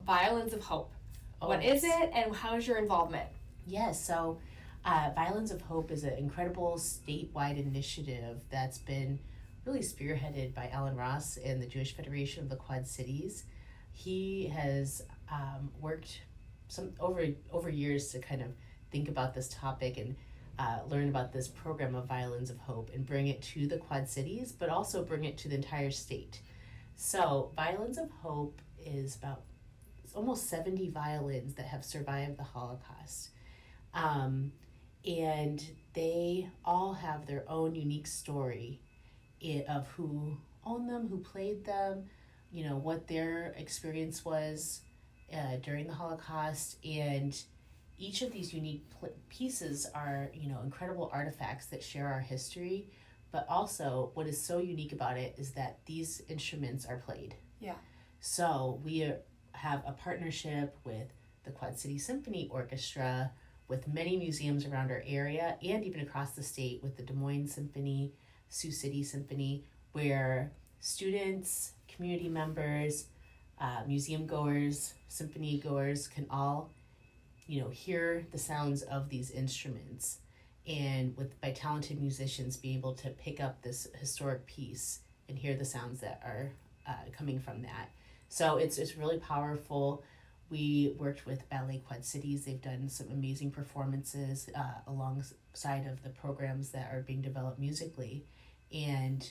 Violins of Hope. What yes. is it, and how is your involvement? Yes, so Violins of Hope is an incredible statewide initiative that's been really spearheaded by Alan Ross and the Jewish Federation of the Quad Cities. He has worked over years to kind of think about this topic and learn about this program of Violins of Hope and bring it to the Quad Cities, but also bring it to the entire state. So Violins of Hope is about almost 70 violins that have survived the Holocaust. And they all have their own unique story of who owned them, who played them, what their experience was during the Holocaust. And each of these unique pieces are, incredible artifacts that share our history. But also, what is so unique about it is that these instruments are played. Yeah. So we have a partnership with the Quad City Symphony Orchestra, with many museums around our area, and even across the state with the Des Moines Symphony, Sioux City Symphony, where students, community members, museum goers, symphony goers can all, hear the sounds of these instruments, and by talented musicians be able to pick up this historic piece and hear the sounds that are coming from that. So it's really powerful. We worked with Ballet Quad Cities. They've done some amazing performances alongside of the programs that are being developed musically. And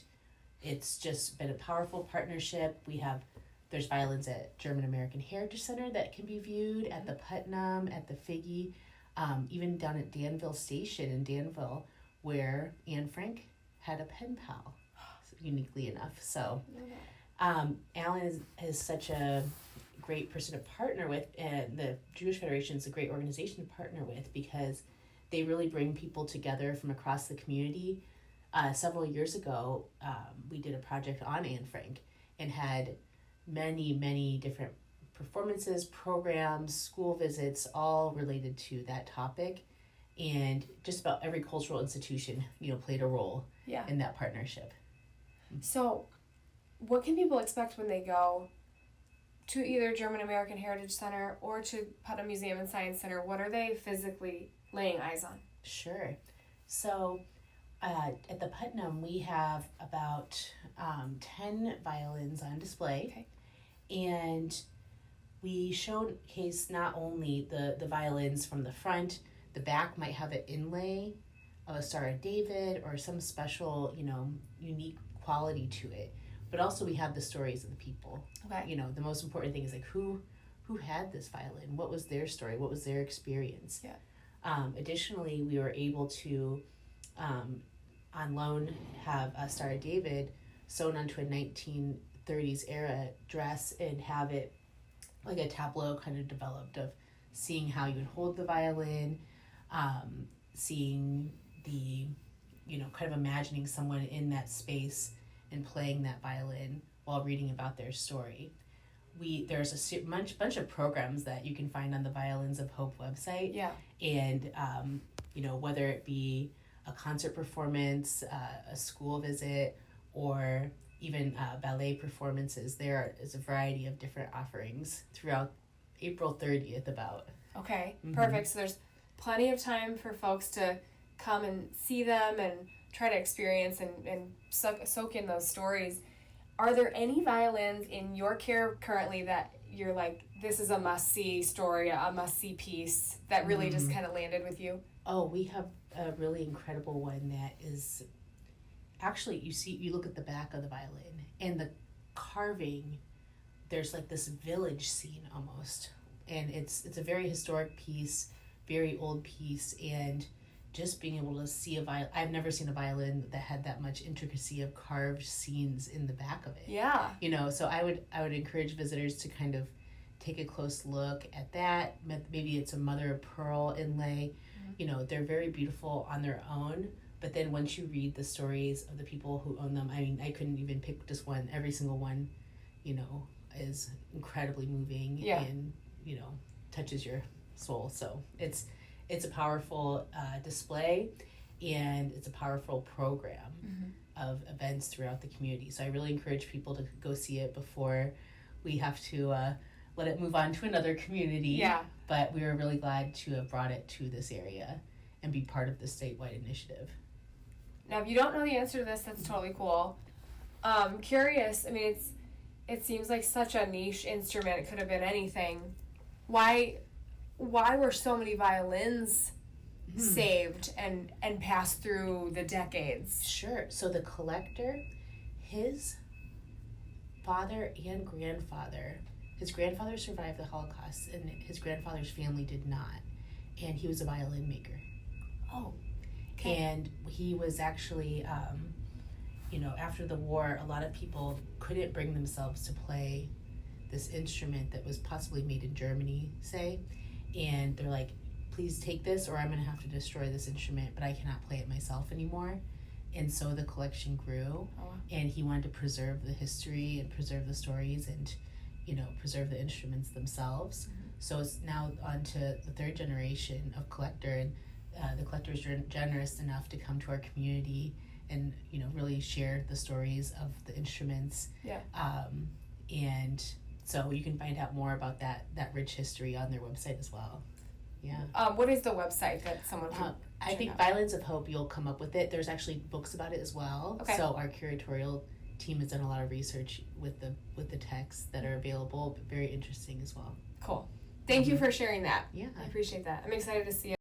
it's just been a powerful partnership. There's violins at German American Heritage Center that can be viewed, at the Putnam, at the Figge, even down at Danville Station in Danville, where Anne Frank had a pen pal, uniquely enough. So Alan is such a great person to partner with, and the Jewish Federation is a great organization to partner with because they really bring people together from across the community. Several years ago, we did a project on Anne Frank and had many, many different performances, programs, school visits, all related to that topic. And just about every cultural institution, played a role in that partnership. So what can people expect when they go to either German American Heritage Center or to Putnam Museum and Science Center? What are they physically laying eyes on? Sure. So at the Putnam, we have about 10 violins on display. Okay. And we showcase not only the violins from the front, the back might have an inlay of a Star of David or some special, unique quality to it. But also we have the stories of the people. Okay. The most important thing is who had this violin? What was their story? What was their experience? Yeah. Additionally, we were able to, on loan, have a Star of David sewn onto a 1930s era dress and have it like a tableau kind of developed of seeing how you would hold the violin, seeing the, kind of imagining someone in that space and playing that violin while reading about their story. There's a bunch of programs that you can find on the Violins of Hope website. Yeah. And, whether it be a concert performance, a school visit, or even ballet performances, there is a variety of different offerings throughout April 30th about. Okay, perfect. So there's plenty of time for folks to come and see them and try to experience and soak in those stories. Are there any violins in your care currently that you're like, this is a must-see story, a must-see piece that really just kind of landed with you? Oh, we have a really incredible one that is actually, you look at the back of the violin and the carving, there's like this village scene almost, and it's a very historic piece, very old piece, and just being able to see a violin. I've never seen a violin that had that much intricacy of carved scenes in the back of it. Yeah. So I would encourage visitors to kind of take a close look at that. Maybe it's a mother of pearl inlay. They're very beautiful on their own. But then once you read the stories of the people who own them, I couldn't even pick just one. Every single one, is incredibly moving and, touches your soul. So it's a powerful display, and it's a powerful program of events throughout the community. So I really encourage people to go see it before we have to let it move on to another community. Yeah. But we were really glad to have brought it to this area and be part of the statewide initiative. Now, if you don't know the answer to this, that's totally cool. Curious, I mean, it seems like such a niche instrument. It could have been anything. Why were so many violins saved and passed through the decades? Sure. So the collector, his father and grandfather, his grandfather survived the Holocaust and his grandfather's family did not. And he was a violin maker. Oh, okay. And he was actually, after the war, a lot of people couldn't bring themselves to play this instrument that was possibly made in Germany, say. And they're like, please take this or I'm going to have to destroy this instrument, but I cannot play it myself anymore. And so the collection grew, and he wanted to preserve the history and preserve the stories and, preserve the instruments themselves. Mm-hmm. So it's now on to the third generation of collector, and the collector is generous enough to come to our community and, really share the stories of the instruments. Yeah. And so you can find out more about that rich history on their website as well. Yeah. What is the website that someone can I think Violins of Hope, you'll come up with it. There's actually books about it as well. Okay. So our curatorial team has done a lot of research with the texts that are available. Very interesting as well. Cool. Thank you for sharing that. Yeah. I appreciate that. I'm excited to see it.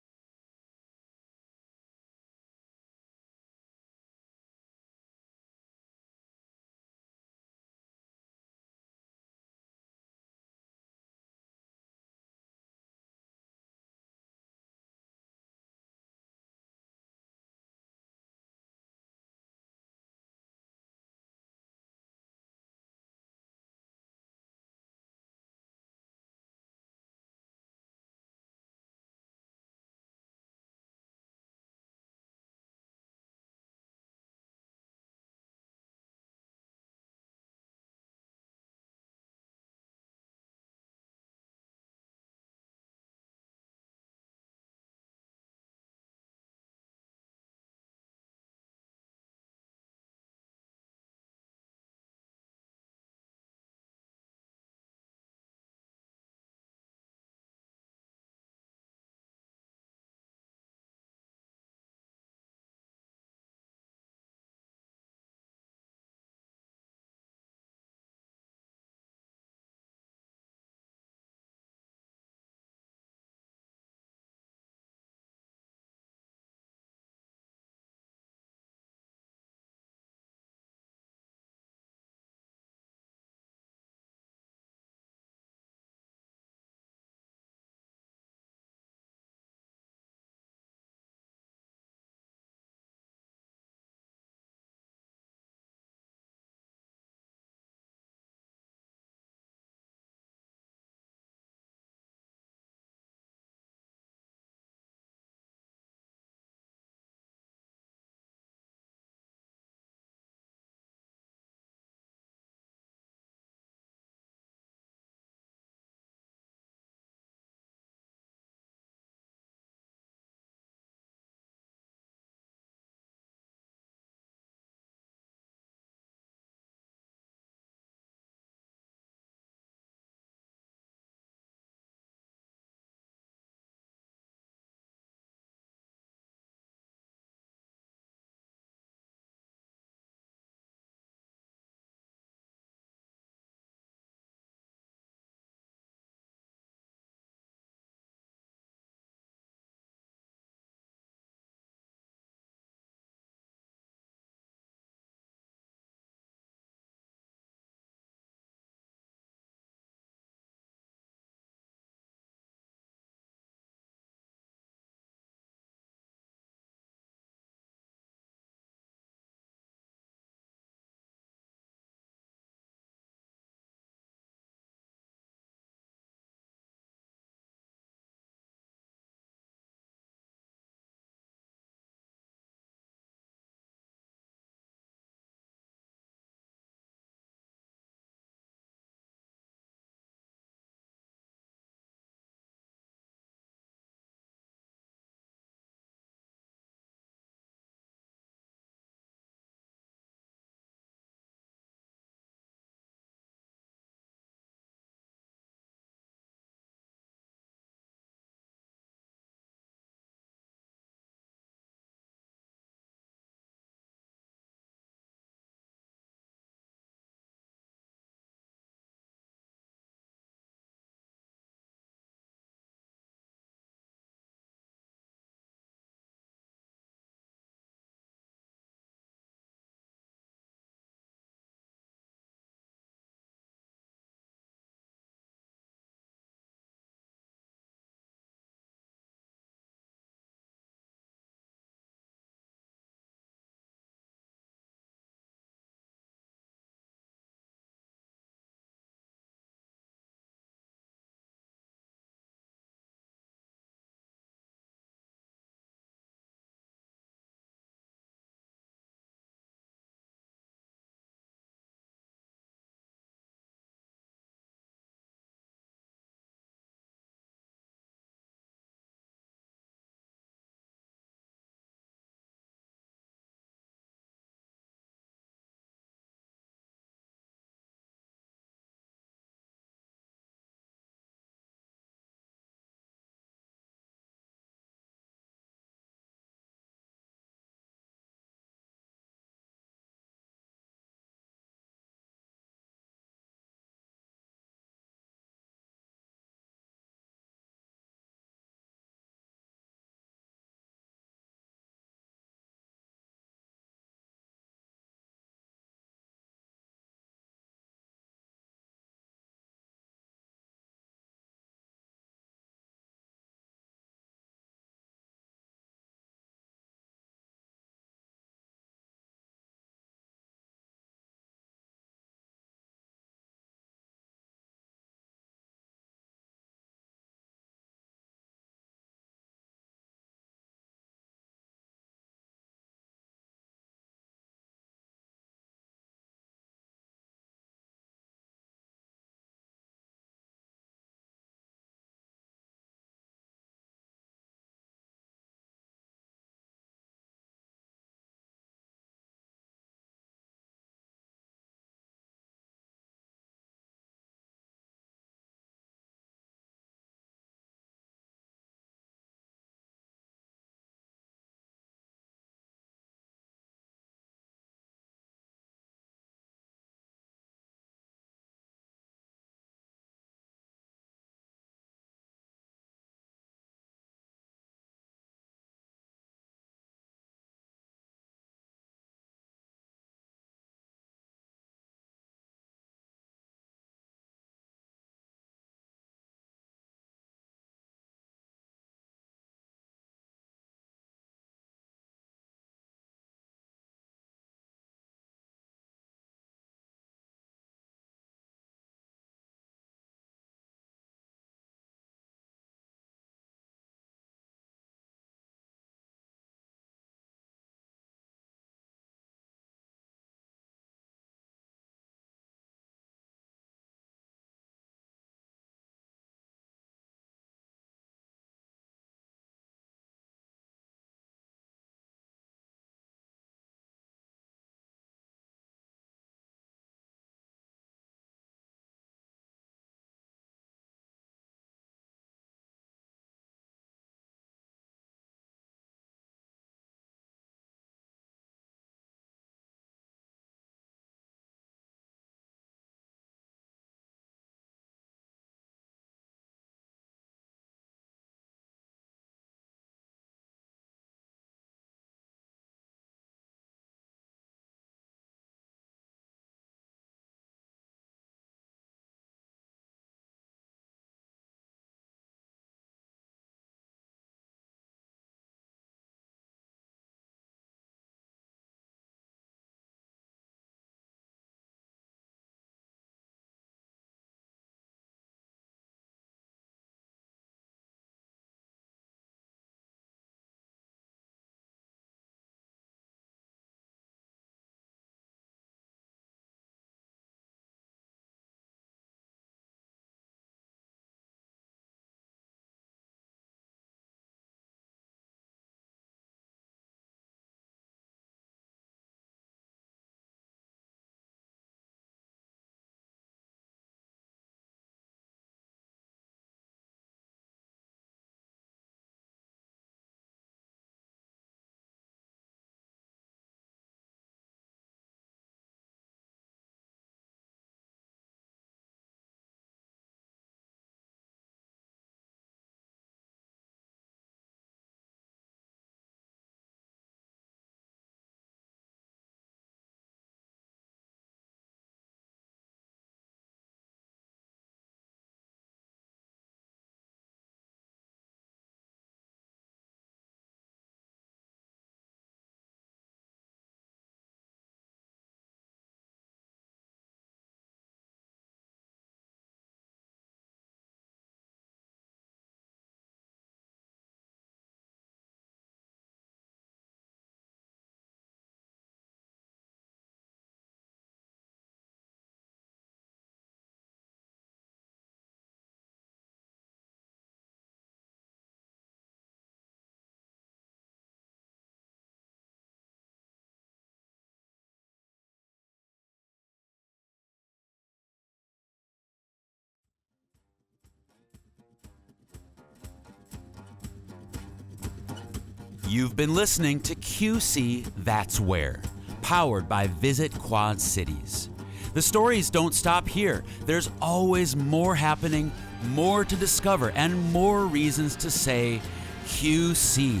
You've been listening to QC That's Where, powered by Visit Quad Cities. The stories don't stop here. There's always more happening, more to discover, and more reasons to say, QC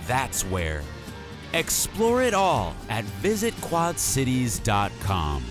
That's Where. Explore it all at visitquadcities.com.